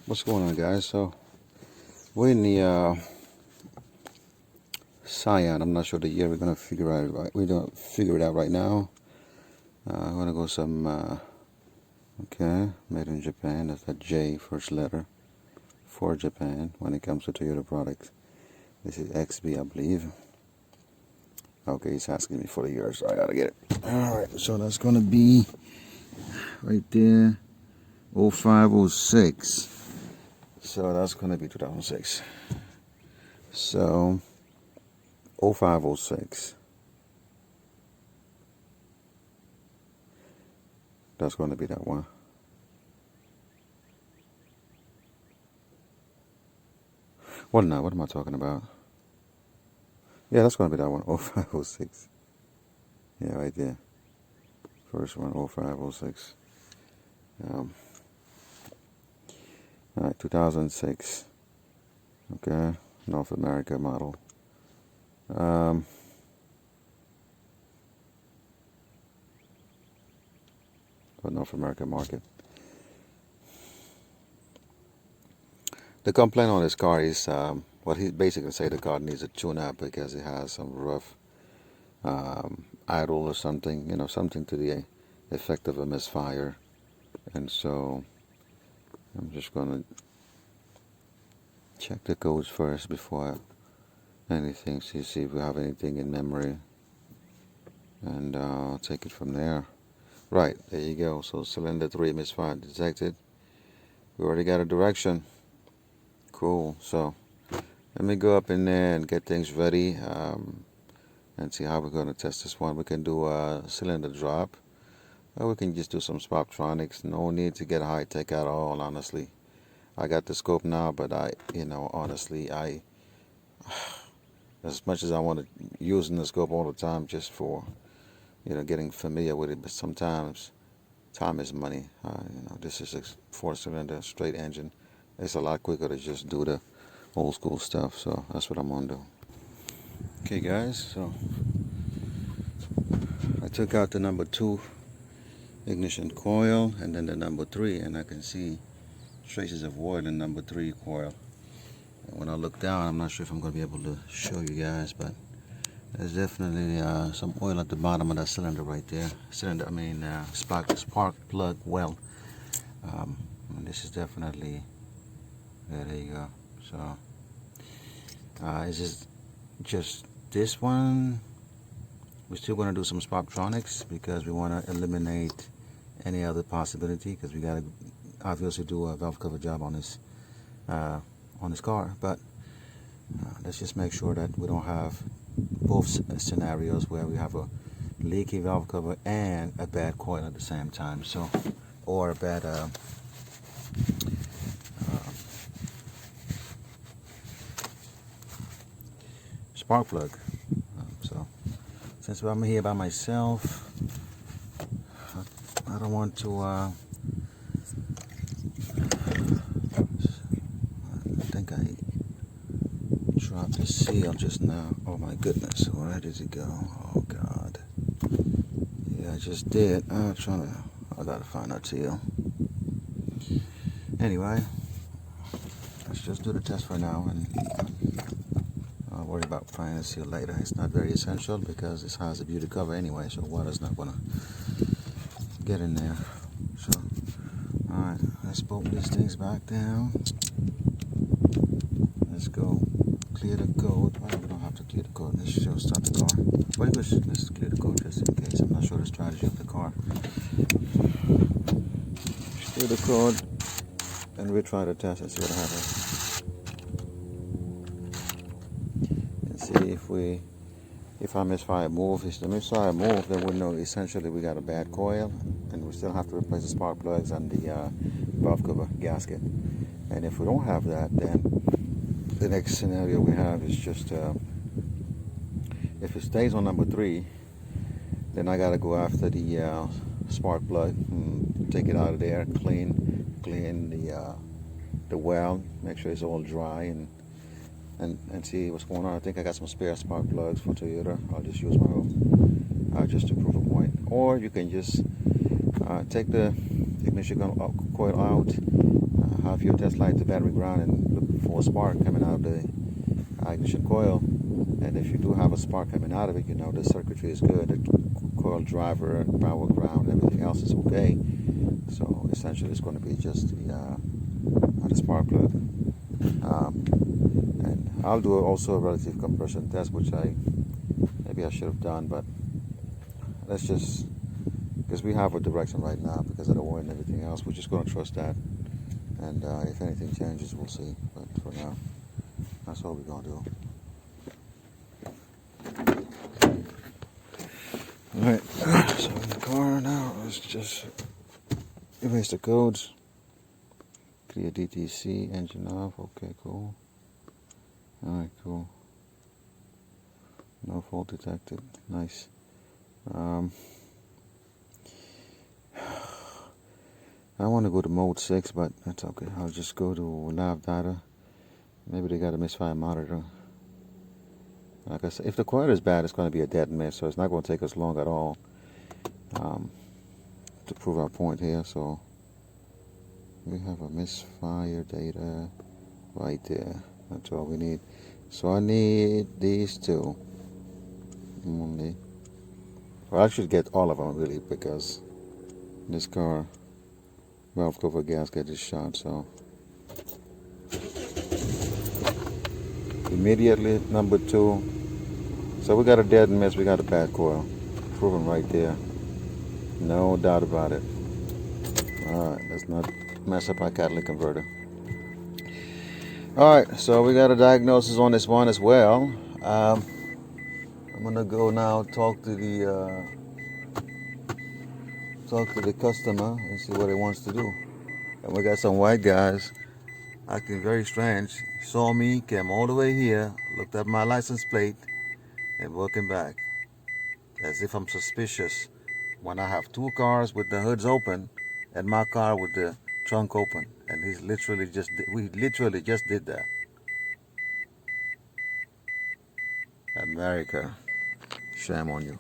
What's going on, guys? So we're in the Scion. I'm not sure the year. We're gonna figure out. We're gonna figure it out right now. I'm gonna go some. Okay, made in Japan. That's that J first letter for Japan when it comes to Toyota products. This is XB, I believe. Okay, he's asking me for the year, so I gotta get it. All right, so that's gonna be right there, 0506. So that's gonna be 2006. So 0506. That's going to be that one. Well, no, what am I talking about? Yeah, that's going to be that one. 0506. Yeah, right there. First one, 0506. All right, 2006. Okay, North America model. For North America market. The complaint on this car is what he basically say the car needs a tune-up because it has some rough idle or something, you know, something to the effect of a misfire. And so I'm just going to check the codes first before anything, see if we have anything in memory, and I'll take it from there. Right, there you go. So cylinder 3 misfire detected. We already got a direction. Cool. So let me go up in there and get things ready and see how we're going to test this one. We can do a cylinder drop, or we can just do some Spoptronics. No need to get high tech at all, honestly. I got the scope now, but honestly, as much as I want to use the scope all the time just for, getting familiar with it, but sometimes time is money. This is a 4-cylinder straight engine. It's a lot quicker to just do the old school stuff, so that's what I'm gonna do. Okay, guys, so I took out the number 2 ignition coil and then the number 3, and I can see traces of oil in number 3 coil. And when I look down, I'm not sure if I'm gonna be able to show you guys, but there's definitely some oil at the bottom of that cylinder right there. Spark plug well. And this is definitely, there you go. So, is this just this one? We're still going to do some Spoptronics because we want to eliminate any other possibility, because we got to obviously do a valve cover job on this car. But let's just make sure that we don't have both scenarios where we have a leaky valve cover and a bad coil at the same time. So, or a bad spark plug. So since I'm here by myself, I don't want to I think I dropped the seal just now. Oh my goodness, where did it go? Oh God. Yeah, I just did. I gotta find that seal. Anyway, let's just do the test for now, and I'll worry about finding a seal later. It's not very essential because this has a beauty cover anyway, so water's not gonna get in there. So, alright, let's bolt these things back down. Let's go clear the code. Well, we don't have to clear the code. Let's just start the car. But let's clear the code just in case. I'm not sure the strategy of the car. Clear the code, and we'll try to test and see what happens. And see if our misfire move. If the misfire move, then we know essentially we got a bad coil, and we still have to replace the spark plugs and the valve cover gasket. And if we don't have that, then the next scenario we have is just if it stays on number 3, then I gotta go after the spark plug, take it out of there, clean the well, make sure it's all dry, and see what's going on. I think I got some spare spark plugs for Toyota. I'll just use my own just to prove a point. Or you can just take the ignition coil out, have your test light to battery ground and look for a spark coming out of the ignition coil. And if you do have a spark coming out of it, you know the circuitry is good. The coil driver, power ground, everything else is okay. So essentially, it's going to be just the spark plug. And I'll do also a relative compression test, which maybe I should have done, but let's just, because we have a direction right now because of the oil and everything else, we're just going to trust that. And if anything changes, we'll see. But for now, that's what we're going to do. Alright, so in the car now, let's just erase the codes. Clear DTC, engine off, okay, cool. Alright, cool. No fault detected, nice. I want to go to mode 6, but that's okay. I'll just go to live data. Maybe they got a misfire monitor. Like I said, if the coil is bad, it's going to be a dead miss, so it's not going to take us long at all to prove our point here. So we have a misfire data right there. That's all we need. So I need these two only. Well, I should get all of them really, because this car valve cover gasket is shot. So immediately number 2. So we got a dead miss, we got a bad coil. Proven right there. No doubt about it. Alright, let's not mess up our catalytic converter. Alright, so we got a diagnosis on this one as well. I'm gonna go now talk to the customer and see what he wants to do. And we got some white guys acting very strange. Saw me, came all the way here, looked at my license plate, and walking back as if I'm suspicious when I have 2 cars with the hoods open and my car with the trunk open. And we literally just did that. America, shame on you.